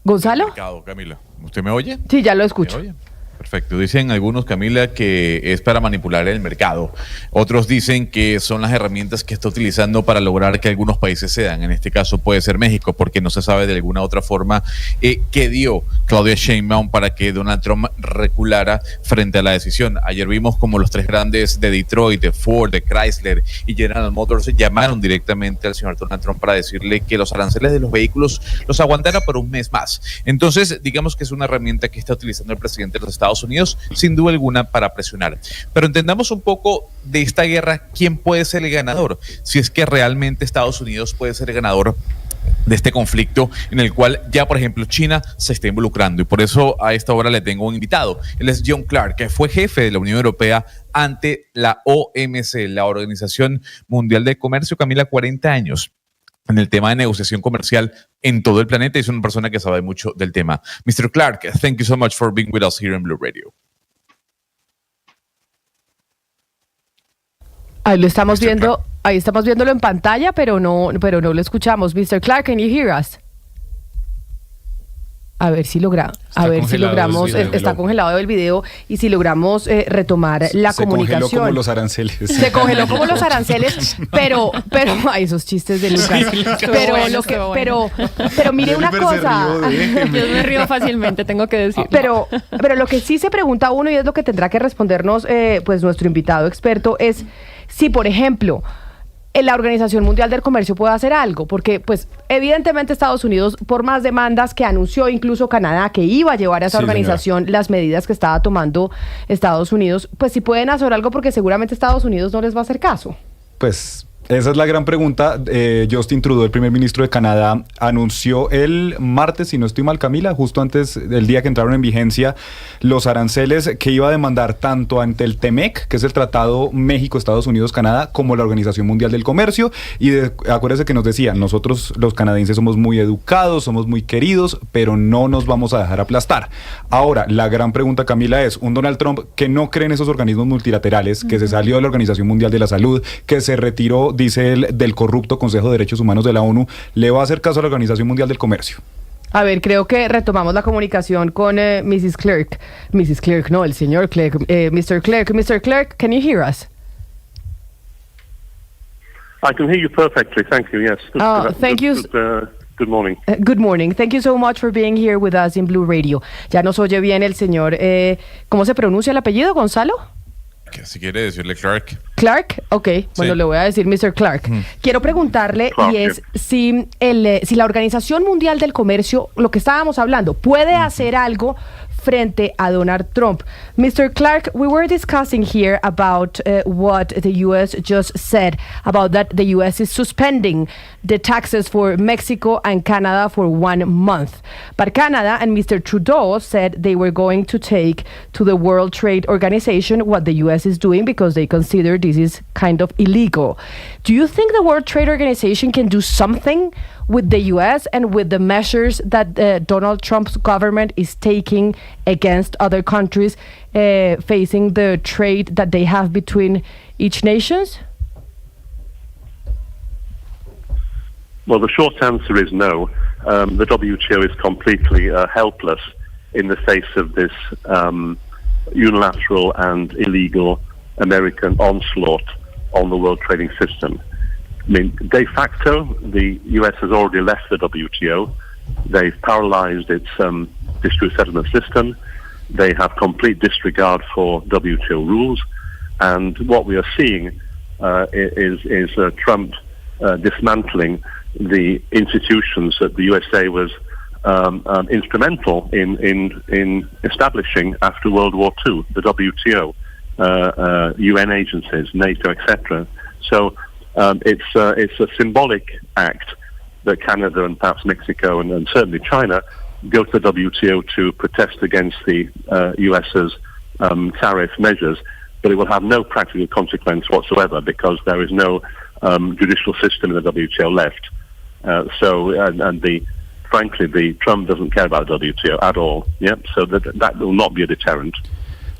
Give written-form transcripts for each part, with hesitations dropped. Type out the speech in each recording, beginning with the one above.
¿Gonzalo? Mercado, Camila. ¿Usted me oye? Sí, ya lo escucho. ¿Me oye? Perfecto. Dicen algunos, Camila, que es para manipular el mercado. Otros dicen que son las herramientas que está utilizando para lograr que algunos países cedan. En este caso puede ser México, porque no se sabe de alguna otra forma qué dio Claudia Sheinbaum para que Donald Trump reculara frente a la decisión. Ayer vimos como los tres grandes de Detroit, de Ford, de Chrysler y General Motors llamaron directamente al señor Donald Trump para decirle que los aranceles de los vehículos los aguantara por un mes más. Entonces, digamos que es una herramienta que está utilizando el presidente de los Estados Unidos, sin duda alguna, para presionar. Pero entendamos un poco de esta guerra, ¿quién puede ser el ganador? Si es que realmente Estados Unidos puede ser el ganador de este conflicto en el cual ya, por ejemplo, China se está involucrando. Y por eso a esta hora le tengo un invitado. Él es John Clark, que fue jefe de la Unión Europea ante la OMC, la Organización Mundial del Comercio. Camila, 40 años en el tema de negociación comercial en todo el planeta, y es una persona que sabe mucho del tema. Mr. Clark, thank you so much for being with us here in Blue Radio. Ahí lo estamos viendo, ahí estamos viéndolo en pantalla, pero no lo escuchamos. Mr. Clark, can you hear us? A ver si logramos, está congelado el video, y si logramos retomar la comunicación. Se congeló como los aranceles. Se congeló como los aranceles, pero ay, esos chistes de Lucas. Sí, pero mire una cosa. Yo me río fácilmente, tengo que decir. Pero lo que sí se pregunta uno, y es lo que tendrá que respondernos pues nuestro invitado experto, es si, por ejemplo, la Organización Mundial del Comercio puede hacer algo, porque pues evidentemente Estados Unidos, por más demandas que anunció incluso Canadá que iba a llevar a esa organización, señora, las medidas que estaba tomando Estados Unidos, pues sí pueden hacer algo, porque seguramente Estados Unidos no les va a hacer caso. Pues esa es la gran pregunta. Justin Trudeau, el primer ministro de Canadá, anunció el martes, si no estoy mal, Camila, justo antes del día que entraron en vigencia los aranceles, que iba a demandar tanto ante el TEMEC, que es el Tratado México-Estados Unidos-Canadá, como la Organización Mundial del Comercio. Y acuérdese que nos decía, nosotros los canadienses somos muy educados, somos muy queridos, pero no nos vamos a dejar aplastar. Ahora, la gran pregunta, Camila, es un Donald Trump que no cree en esos organismos multilaterales, que se salió de la Organización Mundial de la Salud, que se retiró, dice él, del corrupto Consejo de Derechos Humanos de la ONU, ¿le va a hacer caso a la Organización Mundial del Comercio? A ver, creo que retomamos la comunicación con Mrs. Clark. Mrs. Clark, no, el señor Clark. Mr. Clark. Mr. Clark, can you hear us? I can hear you perfectly, thank you, yes. Thank you. Good morning. Good morning. Thank you so much for being here with us in Blue Radio. Ya nos oye bien el señor, ¿cómo se pronuncia el apellido, Gonzalo? Si quiere decirle Clark. Clark, ok, bueno, le voy a decir Mr. Clark. Quiero preguntarle, Clark, y es si la Organización Mundial del Comercio, lo que estábamos hablando, puede hacer algo frente a Donald Trump. Mr. Clark, we were discussing here about what the U.S. just said, about that the U.S. is suspending the taxes for Mexico and Canada for 1 month. But Canada and Mr. Trudeau said they were going to take to the World Trade Organization what the U.S. is doing, because they consider this is kind of illegal. Do you think the World Trade Organization can do something with the U.S. and with the measures that Donald Trump's government is taking against other countries facing the trade that they have between each nations? Well, the short answer is no. The WTO is completely helpless in the face of this unilateral and illegal American onslaught on the world trading system. I mean, de facto, the US has already left the WTO. They've paralyzed its dispute settlement system. They have complete disregard for WTO rules. And what we are seeing is Trump dismantling the institutions that the USA was instrumental in establishing after World War II, the WTO, UN agencies, NATO, etc. So it's a symbolic act that Canada and perhaps Mexico and certainly China go to the WTO to protest against the US's tariff measures, but it will have no practical consequence whatsoever because there is no judicial system in the WTO left. Frankly, Trump doesn't care about WTO at all. Yep. So that will not be a deterrent.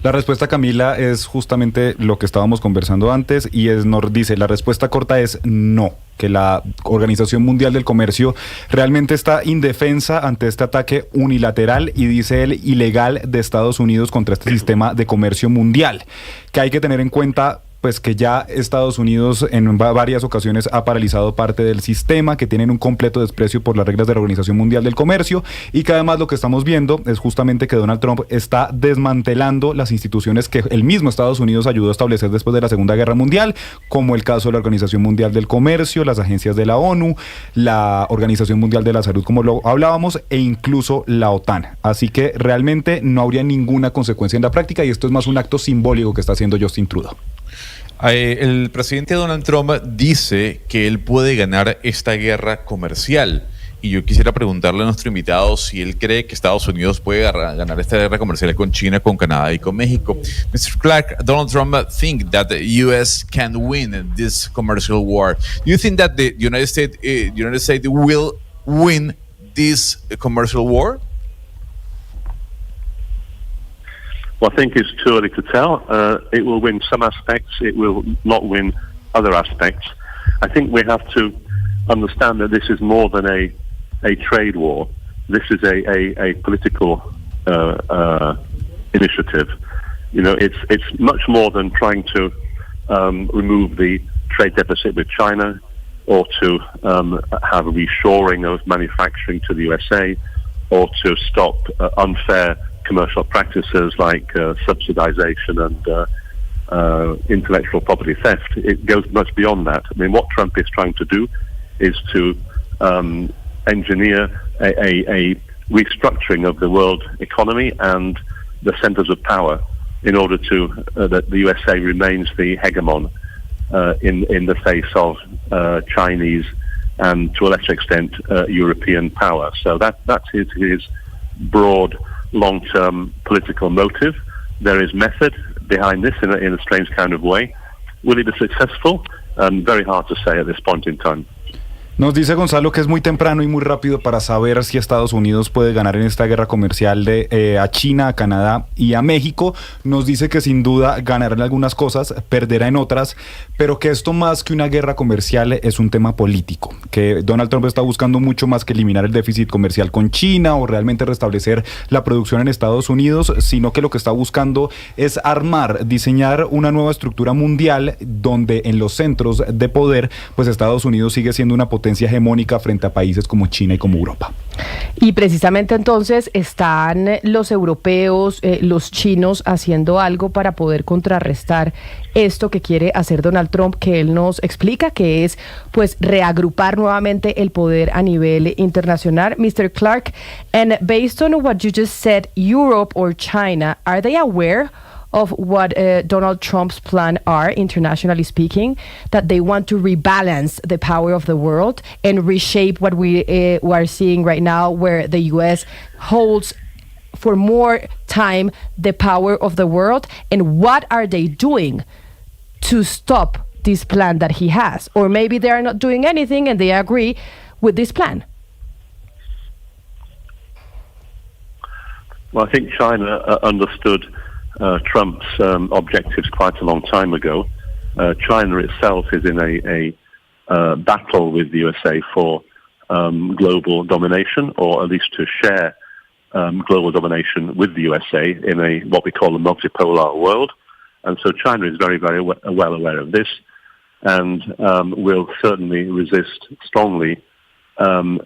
La respuesta, Camila, es justamente lo que estábamos conversando antes y nos dice, la respuesta corta es no, que la Organización Mundial del Comercio realmente está indefensa ante este ataque unilateral y dice él ilegal de Estados Unidos contra este sistema de comercio mundial, que hay que tener en cuenta pues que ya Estados Unidos en varias ocasiones ha paralizado parte del sistema, que tienen un completo desprecio por las reglas de la Organización Mundial del Comercio y que además lo que estamos viendo es justamente que Donald Trump está desmantelando las instituciones que el mismo Estados Unidos ayudó a establecer después de la Segunda Guerra Mundial, como el caso de la Organización Mundial del Comercio, las agencias de la ONU, la Organización Mundial de la Salud, como lo hablábamos, e incluso la OTAN. Así que realmente no habría ninguna consecuencia en la práctica y esto es más un acto simbólico que está haciendo Justin Trudeau. El presidente Donald Trump dice que él puede ganar esta guerra comercial y yo quisiera preguntarle a nuestro invitado si él cree que Estados Unidos puede ganar esta guerra comercial con China, con Canadá y con México. Mr. Clark, Donald Trump think that the U.S. can win this commercial war. Do you think that the United States will win this commercial war? Well, I think it's too early to tell. It will win some aspects. It will not win other aspects. I think we have to understand that this is more than a trade war. This is a political initiative. You know, it's much more than trying to remove the trade deficit with China or to have a reshoring of manufacturing to the USA or to stop unfair commercial practices like subsidization and intellectual property theft. It goes much beyond that. I mean, what Trump is trying to do is to engineer a restructuring of the world economy and the centers of power in order to that the USA remains the hegemon in the face of Chinese and to a lesser extent European power. So that's his broad long-term political motive. There is method behind this in a strange kind of way. Will it be successful? Very hard to say at this point in time. Nos dice Gonzalo que es muy temprano y muy rápido para saber si Estados Unidos puede ganar en esta guerra comercial a China, a Canadá y a México. Nos dice que sin duda ganará en algunas cosas, perderá en otras, pero que esto más que una guerra comercial es un tema político, que Donald Trump está buscando mucho más que eliminar el déficit comercial con China o realmente restablecer la producción en Estados Unidos, sino que lo que está buscando es diseñar una nueva estructura mundial donde en los centros de poder, pues Estados Unidos sigue siendo una potencia hegemónica frente a países como China y como Europa. Y precisamente entonces están los europeos, los chinos haciendo algo para poder contrarrestar esto que quiere hacer Donald Trump, que él nos explica que es pues reagrupar nuevamente el poder a nivel internacional. Mr. Clark, and based on what you just said, Europe or China, are they aware of what Donald Trump's plan are, internationally speaking, that they want to rebalance the power of the world and reshape what we are seeing right now, where the U.S. holds for more time the power of the world? And what are they doing to stop this plan that he has? Or maybe they are not doing anything and they agree with this plan. Well, I think China understood Trump's objectives quite a long time ago. China itself is in a battle with the USA for global domination, or at least to share global domination with the USA in what we call a multipolar world. And so China is very, very well aware of this and will certainly resist strongly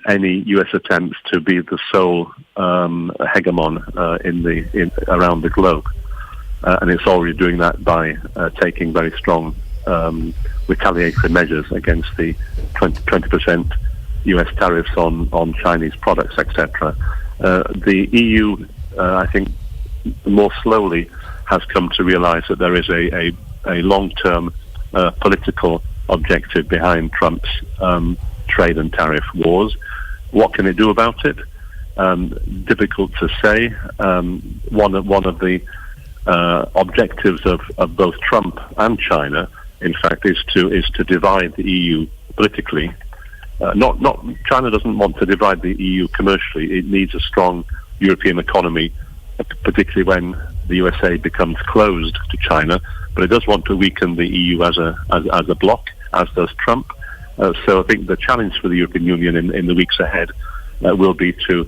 any U.S. attempts to be the sole hegemon around the globe. And it's already doing that by taking very strong retaliatory measures against the 20% U.S. tariffs on Chinese products, etc. The EU, I think, more slowly has come to realize that there is a long-term political objective behind Trump's trade and tariff wars. What can it do about it? Difficult to say. One of the objectives of both Trump and China, in fact, is to divide the EU politically. China doesn't want to divide the EU commercially. It needs a strong European economy, particularly when the USA becomes closed to China, but it does want to weaken the EU as a bloc, as does Trump. So I think the challenge for the European Union in the weeks ahead will be to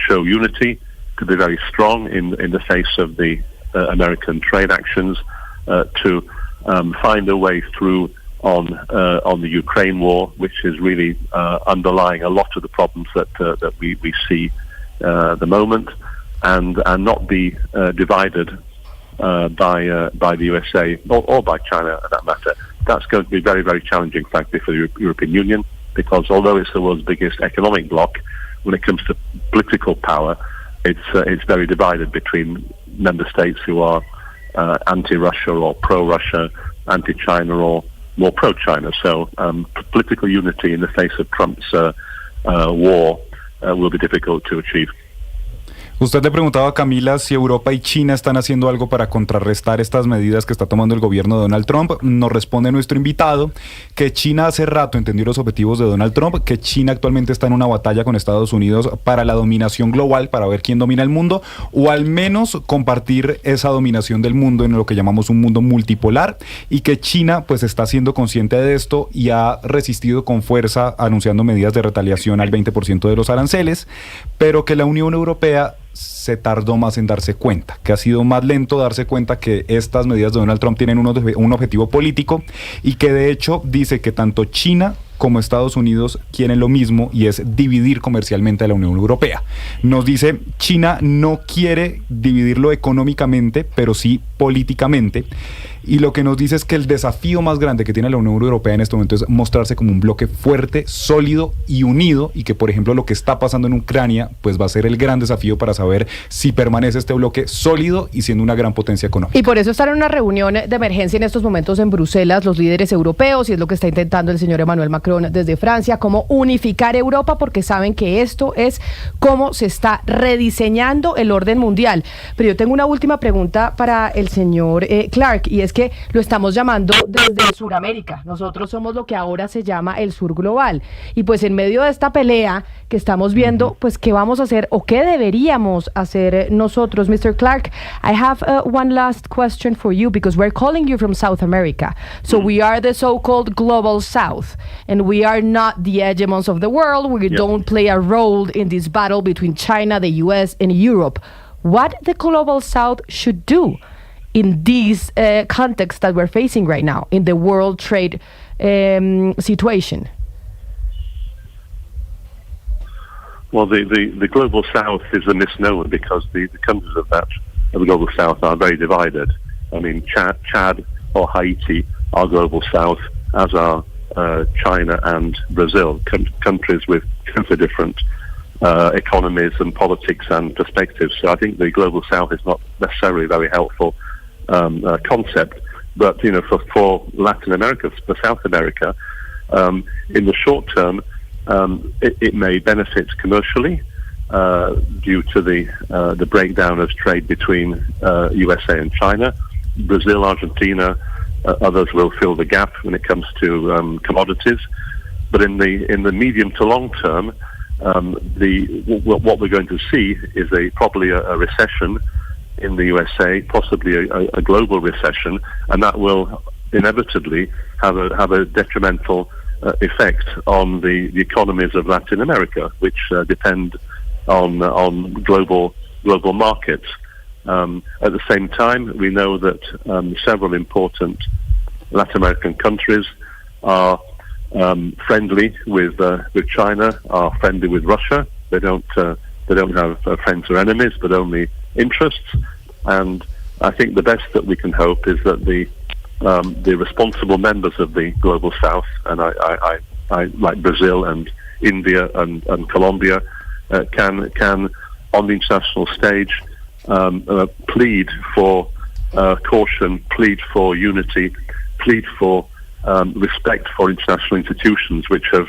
show unity, to be very strong in the face of the American trade actions, to find a way through on the Ukraine war, which is really underlying a lot of the problems that we see at the moment, and not be divided by the USA or by China, for that matter. That's going to be very, very challenging, frankly, for the European Union, because although it's the world's biggest economic bloc, when it comes to political power, it's very divided between member states who are anti-Russia or pro-Russia, anti-China or more pro-China. So political unity in the face of Trump's war will be difficult to achieve. Usted le preguntaba a Camila si Europa y China están haciendo algo para contrarrestar estas medidas que está tomando el gobierno de Donald Trump. Nos responde nuestro invitado que China hace rato entendió los objetivos de Donald Trump, que China actualmente está en una batalla con Estados Unidos para la dominación global, para ver quién domina el mundo, o al menos compartir esa dominación del mundo en lo que llamamos un mundo multipolar, y que China pues está siendo consciente de esto y ha resistido con fuerza anunciando medidas de retaliación al 20% de los aranceles, pero que la Unión Europea se tardó más en darse cuenta, que ha sido más lento darse cuenta que estas medidas de Donald Trump tienen un objetivo político, y que de hecho dice que tanto China como Estados Unidos quieren lo mismo, y es dividir comercialmente a la Unión Europea. Nos dice, China no quiere dividirlo económicamente, pero sí políticamente, y lo que nos dice es que el desafío más grande que tiene la Unión Europea en este momento es mostrarse como un bloque fuerte, sólido y unido, y que por ejemplo lo que está pasando en Ucrania pues va a ser el gran desafío para saber si permanece este bloque sólido y siendo una gran potencia económica. Y por eso están en una reunión de emergencia en estos momentos en Bruselas los líderes europeos, y es lo que está intentando el señor Emmanuel Macron desde Francia, cómo unificar Europa, porque saben que esto es cómo se está rediseñando el orden mundial. Pero yo tengo una última pregunta para el señor Clark, y es que lo estamos llamando desde Sudamérica. Nosotros somos lo que ahora se llama el sur global. Y pues en medio de esta pelea que estamos viendo, pues ¿qué vamos a hacer o qué deberíamos hacer nosotros? Mr. Clark, I have one last question for you, because we're calling you from South America. So we are the so-called global South, and we are not the hegemons of the world. We don't play a role in this battle between China, the US, and Europe. What the global South should do in this context that we're facing right now, in the world trade situation? Well, the global South is a misnomer, because the countries of the global South are very divided. I mean, Chad or Haiti are global South, as are China and Brazil, countries with completely different economies and politics and perspectives. So I think the global South is not necessarily a very helpful concept. But for Latin America, for South America, in the short term, it may benefit commercially due to the breakdown of trade between USA and China. Brazil, Argentina, others will fill the gap when it comes to commodities. But in the medium to long term, what we're going to see is probably a recession in the USA, possibly a global recession, and that will inevitably have a detrimental effect on the economies of Latin America, which depend on global markets. At the same time, we know that several important Latin American countries are friendly with China, are friendly with Russia. They don't have friends or enemies, but only interests. And I think the best that we can hope is that the responsible members of the global South, and I like Brazil and India and Colombia, can on the international stage plead for caution, plead for unity, plead for respect for international institutions, which have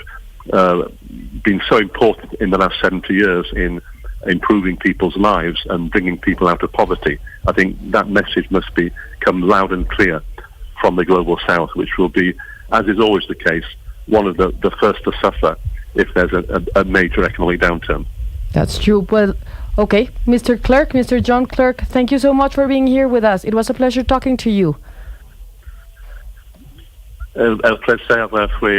been so important in the last 70 years in improving people's lives and bringing people out of poverty. I think that message must come loud and clear from the global South, which will be, as is always the case, one of the first to suffer if there's a major economic downturn. That's true. Well, okay, Mr. Clerk, Mr. John Clerk, thank you so much for being here with us. It was a pleasure talking to you. El placer fue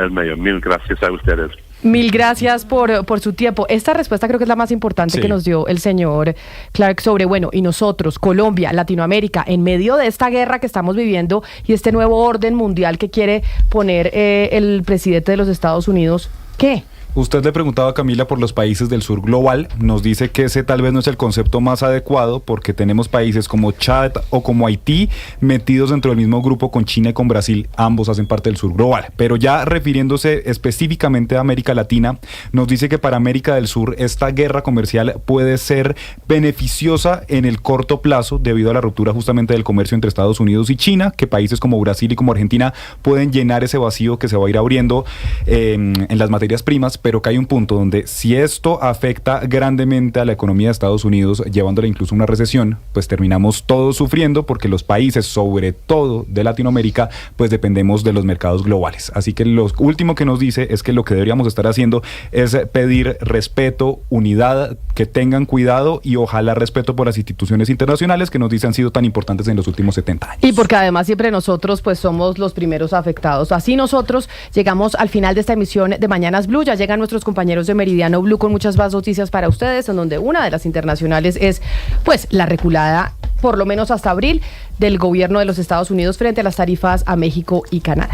el mío. Mil gracias a ustedes. Mil gracias por su tiempo. Esta respuesta creo que es la más importante que nos dio el señor Clark sobre, bueno, y nosotros, Colombia, Latinoamérica, en medio de esta guerra que estamos viviendo y este nuevo orden mundial que quiere poner el presidente de los Estados Unidos, ¿qué? Usted le preguntaba a Camila por los países del sur global, nos dice que ese tal vez no es el concepto más adecuado porque tenemos países como Chad o como Haití metidos dentro del mismo grupo con China y con Brasil, ambos hacen parte del sur global. Pero ya refiriéndose específicamente a América Latina, nos dice que para América del Sur esta guerra comercial puede ser beneficiosa en el corto plazo debido a la ruptura justamente del comercio entre Estados Unidos y China, que países como Brasil y como Argentina pueden llenar ese vacío que se va a ir abriendo en las materias primas, pero que hay un punto donde si esto afecta grandemente a la economía de Estados Unidos, llevándola incluso a una recesión, pues terminamos todos sufriendo porque los países, sobre todo de Latinoamérica, pues dependemos de los mercados globales. Así que lo último que nos dice es que lo que deberíamos estar haciendo es pedir respeto, unidad, que tengan cuidado y ojalá respeto por las instituciones internacionales que nos dicen han sido tan importantes en los últimos 70 años. Y porque además siempre nosotros pues somos los primeros afectados. Así nosotros llegamos al final de esta emisión de Mañanas Blue. Ya llegan nuestros compañeros de Meridiano Blue con muchas más noticias para ustedes, en donde una de las internacionales es pues la reculada, por lo menos hasta abril, del gobierno de los Estados Unidos frente a las tarifas a México y Canadá.